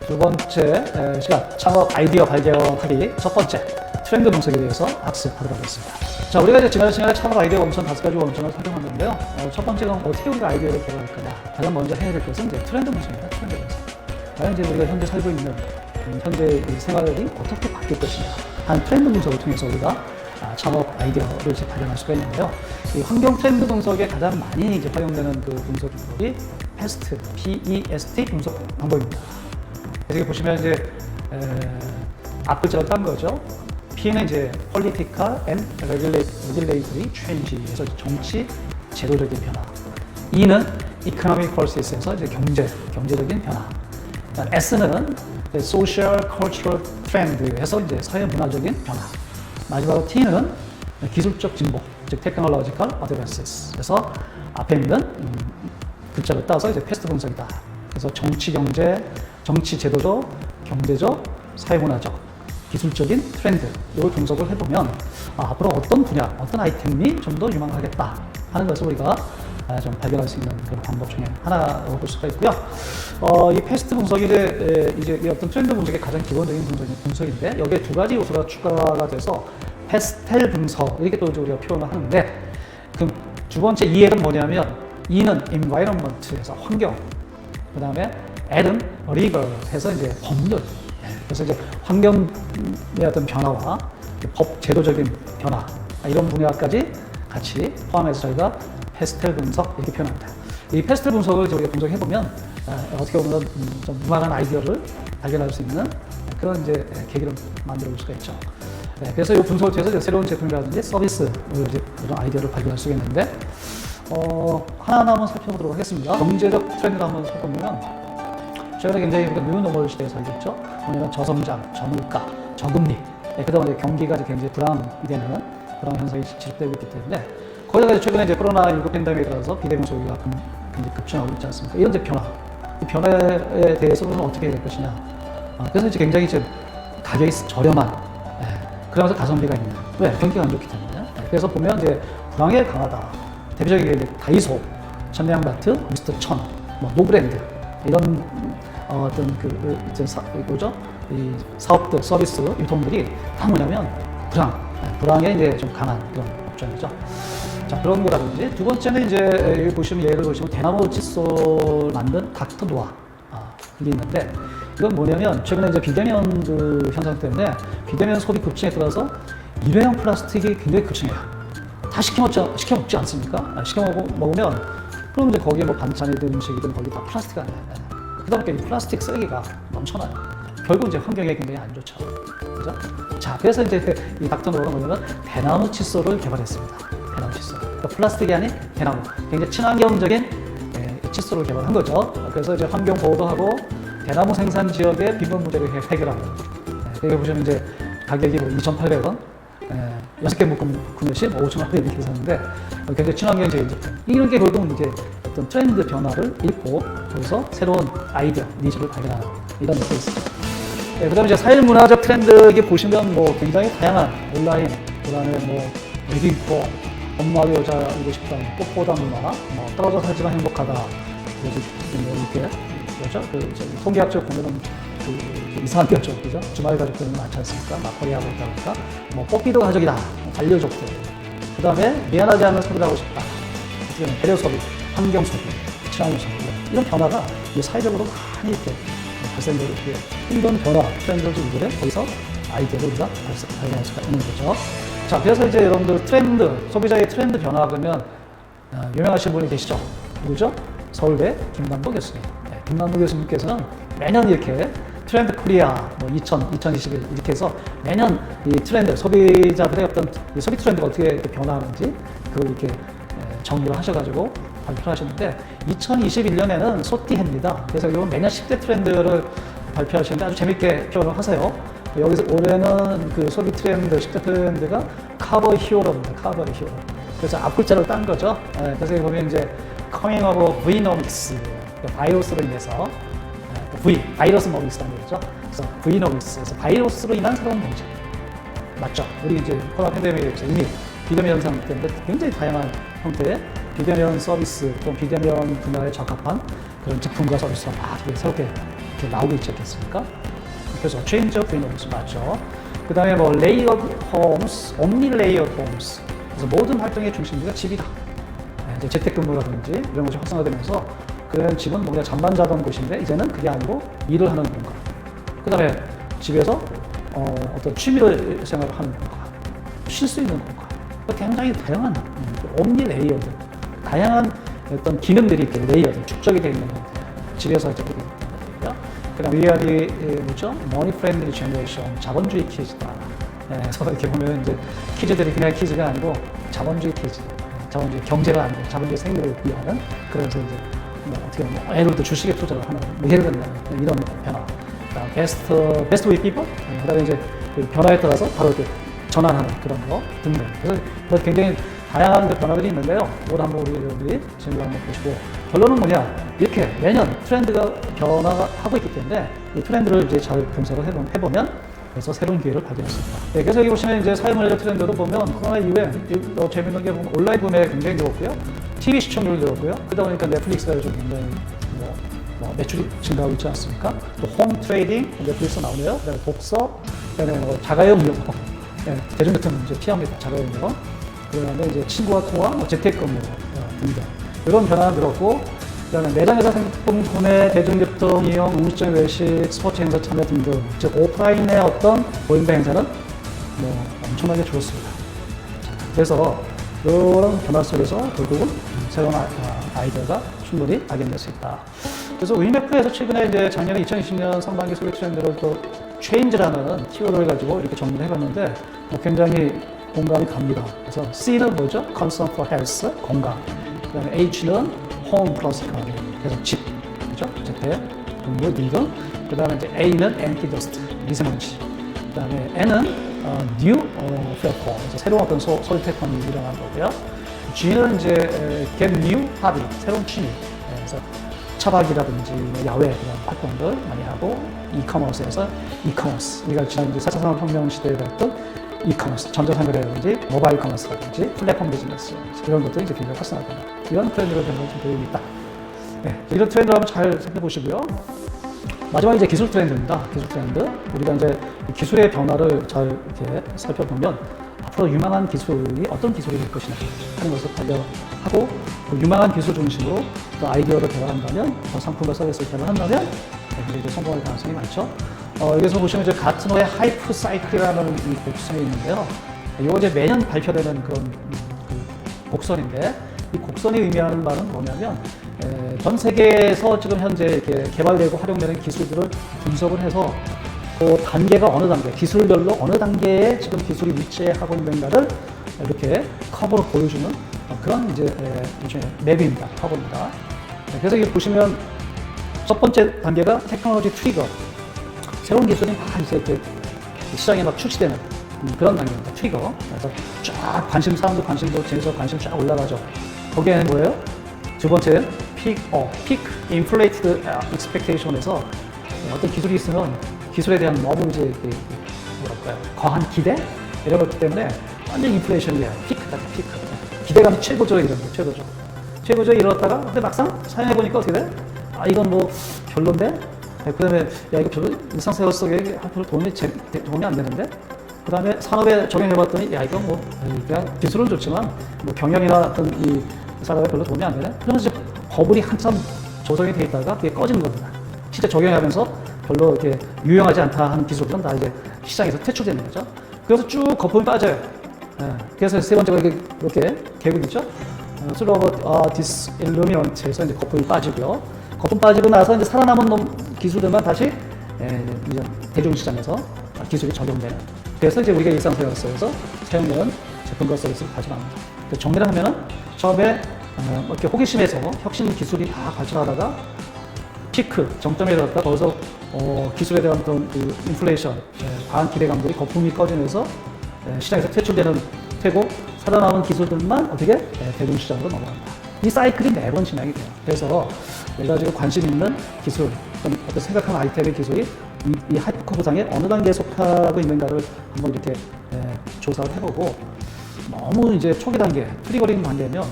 두 번째 시간, 창업 아이디어 발견하기 첫 번째, 트렌드 분석에 대해서 학습하도록 하겠습니다. 자, 우리가 이제 지난 시간에 창업 아이디어 원천 5가지 원천을 활용했는데요. 첫 번째는 어떻게 우리가 아이디어를 개발할 거냐. 가장 먼저 해야 될 것은 이제 트렌드 분석입니다. 트렌드 분석. 과연 이제 우리가 현재 살고 있는 현재 이 생활이 어떻게 바뀔 것이냐 한 트렌드 분석을 통해서 우리가 창업 아이디어를 이제 발견할 수가 있는데요. 이 환경 트렌드 분석에 가장 많이 이제 활용되는 그 분석 기법이 PEST, P-E-S-T 분석 방법입니다. 여기 보시면 이제 앞글자로 딴 거죠. P는 이제 Political and Regulatory Change에서 정치, 제도적인 변화. E는 Economic Process에서 이제 경제적인 변화. S는 Social Cultural Trend에서 이제 사회 문화적인 변화. 마지막으로 T는 기술적 진보, 즉 Technological Advances.에서 앞에 있는 글자를 따서 이제 패스트 분석이다. 그래서 정치 제도적, 경제적, 사회문화적, 기술적인 트렌드 이걸 분석을 해보면 앞으로 어떤 분야, 어떤 아이템이 좀 더 유망하겠다 하는 것을 우리가 좀 발견할 수 있는 그런 방법 중에 하나라고 볼 수가 있고요. 이 패스트 분석이 이제 어떤 트렌드 분석의 가장 기본적인 분석인데 여기에 두 가지 요소가 추가가 돼서 패스텔 분석 이렇게 또 우리가 표현을 하는데 그럼 두 번째 E는 뭐냐면 E는 environment에서 환경, 그 다음에 L은 legal 해서 이제 법률. 그래서 이제 환경의 어떤 변화와 법 제도적인 변화 이런 분야까지 같이 포함해서 저희가 패스텔 분석 이렇게 표현합니다. 이 패스텔 분석을 우리가 분석해 보면 어떻게 보면 좀 무망한 아이디어를 발견할 수 있는 그런 이제 계기를 만들어 볼 수가 있죠. 그래서 이 분석을 통해서 새로운 제품이라든지 서비스 이제 그런 아이디어를 발견할 수 있는데 하나하나 한번 살펴보도록 하겠습니다. 경제적 트렌드를 한번 살펴보면 최근에 굉장히 우리가 뉴노멀 시대에 살고 있죠. 뭐냐면 저성장, 저물가, 저금리, 그다음에 경기가 굉장히 불황이 되는 그런 현상이 지속되고 있기 때문에 거기다가 최근에 이제 코로나19 팬데믹에 따라서 비대면 소비가 굉장히 급증하고 있지 않습니까? 이런 이제 변화, 이 변화에 대해서는 어떻게 될 것이냐. 그래서 이제 굉장히 이제 가격이 저렴한, 그러면서 가성비가 있는, 왜? 경기가 안 좋기 때문에. 그래서 보면 이제 불황에 강하다. 대표적인 게 이제 다이소, 천냥마트, 미스터 천, 뭐 노브랜드 이런 어떤 뭐죠? 이 사업들, 서비스, 유통들이 다 뭐냐면 불황에 이제 좀 강한 그런 업종이죠. 자, 그런 거라든지 두 번째는 이제 여기 보시면 예를 보시면 대나무 칫솔 만든 닥터 노아 이게 있는데 이건 뭐냐면 최근에 이제 비대면 그 현상 때문에 비대면 소비 급증에 따라서 일회용 플라스틱이 굉장히 급증해요. 다 시켜 먹지 않습니까? 시켜 먹으면 그럼 이제 거기에 뭐 반찬이든 음식이든 거기 다 플라스틱 아니에요. 그러다 보니까 이 플라스틱 쓰레기가 넘쳐나요. 결국 이제 환경에 굉장히 안 좋죠. 그죠? 자, 그래서 이제 이 닥터 노아가 뭐냐면 대나무 칫솔을 개발했습니다. 대나무 칫솔. 그러니까 플라스틱이 아닌 대나무. 굉장히 친환경적인 칫솔을 개발한 거죠. 그래서 이제 환경 보호도 하고 대나무 생산 지역의 빈곤 문제를 해결하고. 여기 보시면 이제 가격이 뭐 2,800원. 6개 묶음 구매시 5,000원 이렇게 샀는데 굉장히 친환경적인 제품. 이런 게 결국 이제 어떤 트렌드 변화를 읽고 거기서 새로운 아이디어, 니즈를 발견하는 이런 것들이 있습니다. 그 다음에 이제 사회문화적 트렌드 이게 보시면 뭐 굉장히 다양한 온라인, 그 다음에 뭐 웨딩포, 엄마도 여자이고 싶다, 꽃보다 문화, 뭐 떨어져 살지만 행복하다, 이렇게 뭐죠? 송계학적 보면은 이상한 가족, 그죠? 주말 가족들은 많지 않습니까? 막걸리하고 있다 보니까 뭐 뽑기도 가족이다, 반려족들. 그 다음에 미안하지 않은 소비를 하고 싶다, 배려 소비, 환경 소비, 친환경 소비 이런 변화가 사회적으로 많이 이렇게 발생되고 있고요. 이런 변화, 트렌드를 좀 이제 거기서 아이디어를 우리가 발견할 수가 있는 거죠. 자, 그래서 이제 여러분들 트렌드, 소비자의 트렌드 변화 그러면 유명하신 분이 계시죠? 누구죠? 서울대 김남도 교수님. 김남도 교수님께서는 매년 이렇게 트렌드 코리아 뭐 2021 이렇게 해서 매년 이 트렌드, 소비자들의 어떤 이 소비 트렌드가 어떻게 변화하는지 그걸 이렇게 정리를 하셔가지고 발표를 하셨는데 2021년에는 소띠해입니다. 그래서 이건 매년 10대 트렌드를 발표하시는데 아주 재밌게 표현을 하세요. 여기서 올해는 그 소비 트렌드, 10대 트렌드가 카버 히어로입니다. 카버 히어로. 그래서 앞글자를 딴 거죠. 그래서 여기 보면 이제 커밍 오브 브이노믹스, 바이러스로 인해서 바이러스 노믹스라는 거죠. 그래서 브이노믹스에서 바이러스로 인한 새로운 경제. 맞죠? 우리 이제 코로나 팬데믹에서 이미 비대면 현상 때문에 굉장히 다양한 형태의 비대면 서비스 또 비대면 분야에 적합한 그런 제품과 서비스가 막 새롭게 이렇게 나오고 있지 않겠습니까? 그래서 change of windows 맞죠? 그 다음에 뭐 layered homes, omni layered homes. 그래서 모든 활동의 중심지가 집이다. 이제 재택근무라든지 이런 것이 활성화되면서 그런 집은 뭔가 잠만 자던 곳인데 이제는 그게 아니고 일을 하는 공간. 그 다음에 집에서 어떤 취미를 생활을 하는 공간, 쉴 수 있는 공간. 굉장히 다양한 omni layered, 다양한 어떤 기능들이 이렇게 레이어드, 축적이 되어 있는 집에서 이제 보게 됩니다. 그다음 위아래 뭐죠? Money friendly generation, 자본주의 키즈다. 그래서 이렇게 보면 이제 키즈들이 그냥 키즈가 아니고 자본주의 키즈, 자본주의 경제가 아니고 자본주의 생물을 위하는 그래서 이제 뭐 어떻게 보면 예를 들어 주식에 투자를 하는 뭐 예를 들면 이런 변화. 그다음 best with people. 그다음에 이제 그 변화에 따라서 바로 이렇게 전환하는 그런 거 등등. 그래서 굉장히 다양한 변화들이 있는데요. 오늘 한번 우리 여러분들이 재미를 한번 보시고 결론은 뭐냐? 이렇게 매년 트렌드가 변화하고 있기 때문에 이 트렌드를 이제 잘 분석을 해보면 그래서 새로운 기회를 발견했습니다. 네, 그래서 여기 보시면 이제 사회문화적 트렌드도 보면 코로나 이후에 재미있는 게 보면 온라인 구매 굉장히 늘었고요. TV 시청률 늘었고요. 그러다 보니까 넷플릭스가 요즘 굉장히 매출이 증가하고 있지 않습니까? 또 홈 트레이딩, 넷플릭스 나오네요. 그다음에 독서, 그다음에 자가용 이용, 네, 대중교통 이제 피합니다. 자가용 이용. 그다음에 이제 친구와 통화, 재택근무 등등 이런 변화가 늘었고, 그다음에 매장에서 상품 구매, 대중교통 이용, 음식점 외식, 스포츠 행사 참여 등등, 즉 오프라인의 어떤 모임과 행사는 뭐 엄청나게 줄었습니다. 그래서 이런 변화 속에서 결국은 새로운 아이디어가 충분히 발견될 수 있다. 그래서 위메프에서 최근에 이제 작년에 2020년 상반기 소비 트렌드를 또 change라는 키워드를 가지고 이렇게 정리를 해봤는데 굉장히 공감이 갑니다. 그래서 C는 뭐죠? Concern for health, 건강. 그 다음에 H는 home plus economy. 그래서 집, 그죠? 재택, 근무 등등. 그 다음에 이제 A는 anti-dust, 미세먼지. 그 다음에 N은 new platform, 새로운 어떤 소비 패턴이 일어나는 거고요. G는 이제 get new hobby, 새로운 취미. 그래서 차박이라든지 야외 그런 활동들 많이 하고, 이커머스에서 이커머스. 우리가 지난 4차 산업혁명 시대에 봤던 이커머스, 전자상거래라든지 모바일 커머스라든지 플랫폼 비즈니스 이런 것들이 이제 굉장히 활성화된다. 이런 트렌드를 변화가 좀 보이고 있다. 네, 이런 트렌드를 한번 잘 살펴보시고요. 마지막 이제 기술 트렌드입니다. 기술 트렌드. 우리가 이제 기술의 변화를 잘 이렇게 살펴보면 앞으로 유망한 기술이 어떤 기술이 될 것이냐 하는 것을 발견하고 그 유망한 기술 중심으로 또 아이디어를 개발한다면 또 상품과 서비스를 개발한다면 이제 성공할 가능성이 많죠. 여기서 보시면 이제 가트너의 하이프 사이클이라는 이 곡선이 있는데요. 이거 이제 매년 발표되는 그런 곡선인데 이 곡선이 의미하는 바는 뭐냐면 전 세계에서 지금 현재 이렇게 개발되고 활용되는 기술들을 분석을 해서 그 단계가 어느 단계, 기술별로 어느 단계에 지금 기술이 위치하고 있는가를 이렇게 커버로 보여주는 그런 이제 맵입니다. 커버입니다. 그래서 여기 보시면 첫 번째 단계가 테크놀로지 트리거. 새로운 기술이 막 이제 이렇게 시장에 막 출시되는 그런 단계입니다. 트리거. 그래서 쫙 사람들 관심도 재에서 관심 쫙 올라가죠. 거기에는 뭐예요? 두 번째, peak inflated expectation에서 어떤 기술이 있으면 기술에 대한 너무 이제 뭐랄까요, 거한 기대 이런 것 때문에 완전 인플레이션이야. 피크다, 피크. 기대감이 최고죠, 이런 거, 최고죠. 이러다가 근데 막상 사용해 보니까 어떻게 돼? 아, 이건 뭐 별론데. 그다음에 야, 이거 별로 일상생활 속에 별로 도움이 안 되는데. 그다음에 산업에 적용해봤더니 야, 이건 뭐 그냥 기술은 좋지만 뭐 경영이나 어떤 이 산업에 별로 도움이 안 되네. 그러면서 이제 버블이 한참 조성이 돼 있다가 그게 꺼지는 겁니다. 실제 적용하면서 별로 이렇게 유용하지 않다 하는 기술들은 다 이제 시장에서 퇴출되는 거죠. 그래서 쭉 거품이 빠져요. 그래서 세 번째가 이렇게 계곡 있죠. 슬로우 디스일루미넌트에서 이제 거품이 빠지고요. 거품 빠지고 나서 이제 살아남은 기술들만 다시 이제 대중시장에서 기술이 적용되는. 그래서 이제 우리가 일상생활에서 사용되는 제품과 서비스를 발전합니다. 정리를 하면은 처음에 이렇게 호기심에서 혁신 기술이 다 발전하다가 피크 정점에 이르렀다. 거기서 기술에 대한 어떤 그 인플레이션, 과한 기대감들이 거품이 꺼지면서 시장에서 퇴고 살아남은 기술들만 어떻게 대중시장으로 넘어간다. 이 사이클이 매번 진행이 돼요. 그래서 내가 지금 관심 있는 기술, 어떤 생각한 아이템의 기술이 이 하이퍼커브상에 어느 단계에 속하고 있는가를 한번 이렇게 조사를 해보고 너무 이제 초기 단계, 트리거링 단계면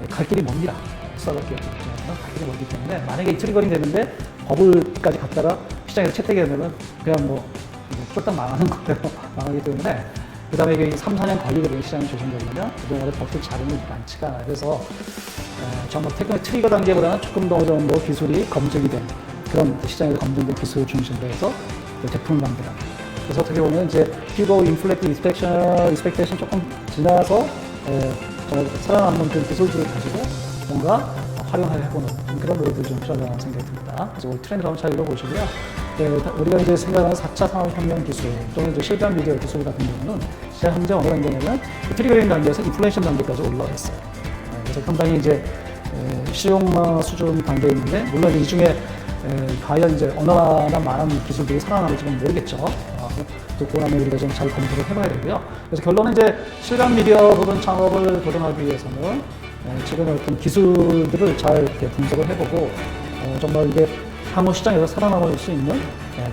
갈 길이 멉니다. 스타트업 기업들 갈 길이 멀기 때문에 만약에 이 트리거링 되는데 버블까지 갔다가 시장에서 채택이 되면은 그냥 뭐 쫄딱 망하는 거예요. 망하기 때문에 그 다음에 이게 3, 4년 걸리거든요. 시장이 조정되려면 그동안에 버틸 자금이 많지가 않아요. 그래서 정말 테크닉 트리거 단계보다는 조금 더 정도 기술이 검증이 된 그런 시장에서 검증된 기술을 중심으로 해서 제품을 만들어요. 그래서 어떻게 보면 이제 피고 인플레트 익스펙테이션 조금 지나서 정말 살아남는 그런 기술들을 가지고 뭔가 활용을 해보는 그런 노력들이 좀 필요하다는 생각이 듭니다. 그래서 우리 트렌드를 한번 잘 읽어보시고요. 우리가 이제 생각하는 4차 산업혁명 기술, 또는 이제 실감 미디어 기술 같은 경우는 시장 현재 어느 단계냐면 트리거링 단계에서 인플레이션 단계까지 올라와 있어요. 그래서 상당히 이제 실용 수준 단계에 있는데, 물론 이 중에 과연 이제 얼마나 많은 기술들이 살아남을지는 모르겠죠. 또 그다음에 우리가 좀 잘 검토를 해봐야 되고요. 그래서 결론은 이제 실감 미디어 부분 창업을 도전하기 위해서는 지금의 어떤 기술들을 잘 이렇게 분석을 해보고 정말 이게 향후 시장에서 살아남을 수 있는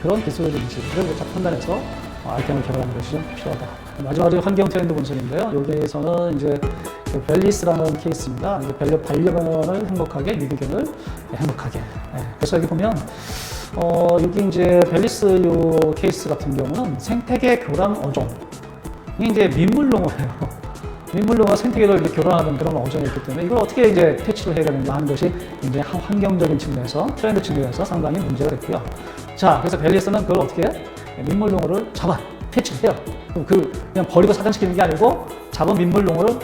그런 기술인지를 판단해서 아이템을 개발하는 것이 좀 필요하다. 마지막으로 환경 트렌드 분석인데요. 여기에서는 이제 벨리스라는 케이스입니다. 이제 반려견을 행복하게, 유기견을 행복하게. 그래서 여기 보면 여기 이제 벨리스 요 케이스 같은 경우는 생태계 교란 어종. 이게 이제 민물농어예요. 민물농어 생태계를 이렇게 교란하는 그런 어종이 있기 때문에 이걸 어떻게 이제 퇴치를 해야 되는가 하는 것이 이제 환경적인 측면에서, 트렌드 측면에서 상당히 문제가 됐고요. 자, 그래서 벨리스는 그걸 어떻게 해? 민물농어를 잡아 퇴치를 해요. 그냥 버리고 사장시키는 게 아니고 잡은 민물농어를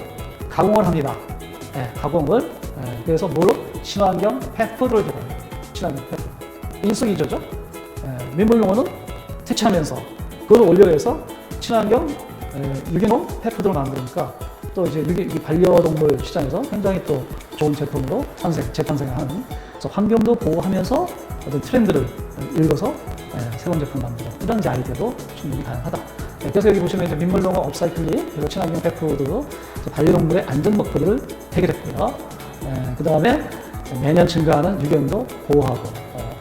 가공을 합니다. 가공을. 그래서 뭐로? 친환경 펫푸드를 들어요. 친환경 펫푸드. 인수기저죠. 민물농어는 퇴치하면서 그걸 올려서 친환경 유기농 펫푸드를 만드니까 또 이제 이 반려동물 시장에서 굉장히 또 좋은 제품으로 재탄생을 하는, 그래서 환경도 보호하면서 어떤 트렌드를 읽어서 새로운 제품을 만드는 이런 이제 아이디어도 충분히 가능하다. 그래서 여기 보시면 이제 민물농어 업사이클링, 그리고 친환경 펫푸드, 반려동물의 안전 목표를 해결했고요. 그 다음에 매년 증가하는 유기견도 보호하고,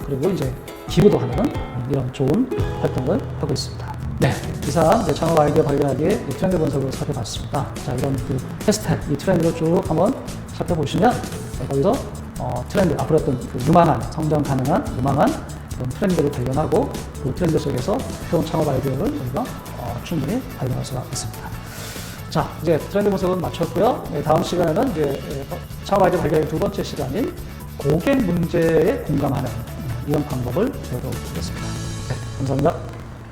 그리고 이제 기부도 하는 이런 좋은 활동을 하고 있습니다. 네, 이상 창업 아이디어 발견하기의 트렌드 분석을 살펴봤습니다. 자, 이런 테스트, 이 트렌드를 쭉 한번 살펴보시면 거기서 트렌드, 앞으로 어떤 유망한, 성장 가능한 유망한 그런 트렌드를 발견하고 그 트렌드 속에서 새로운 창업 아이디어를 우리가 충분히 발견할 수가 있습니다. 자, 이제 트렌드 분석은 마쳤고요. 다음 시간에는 이제 창업 아이디어 발견의 두 번째 시간인 고객 문제에 공감하는 이런 방법을 배워보겠습니다. 네, 감사합니다.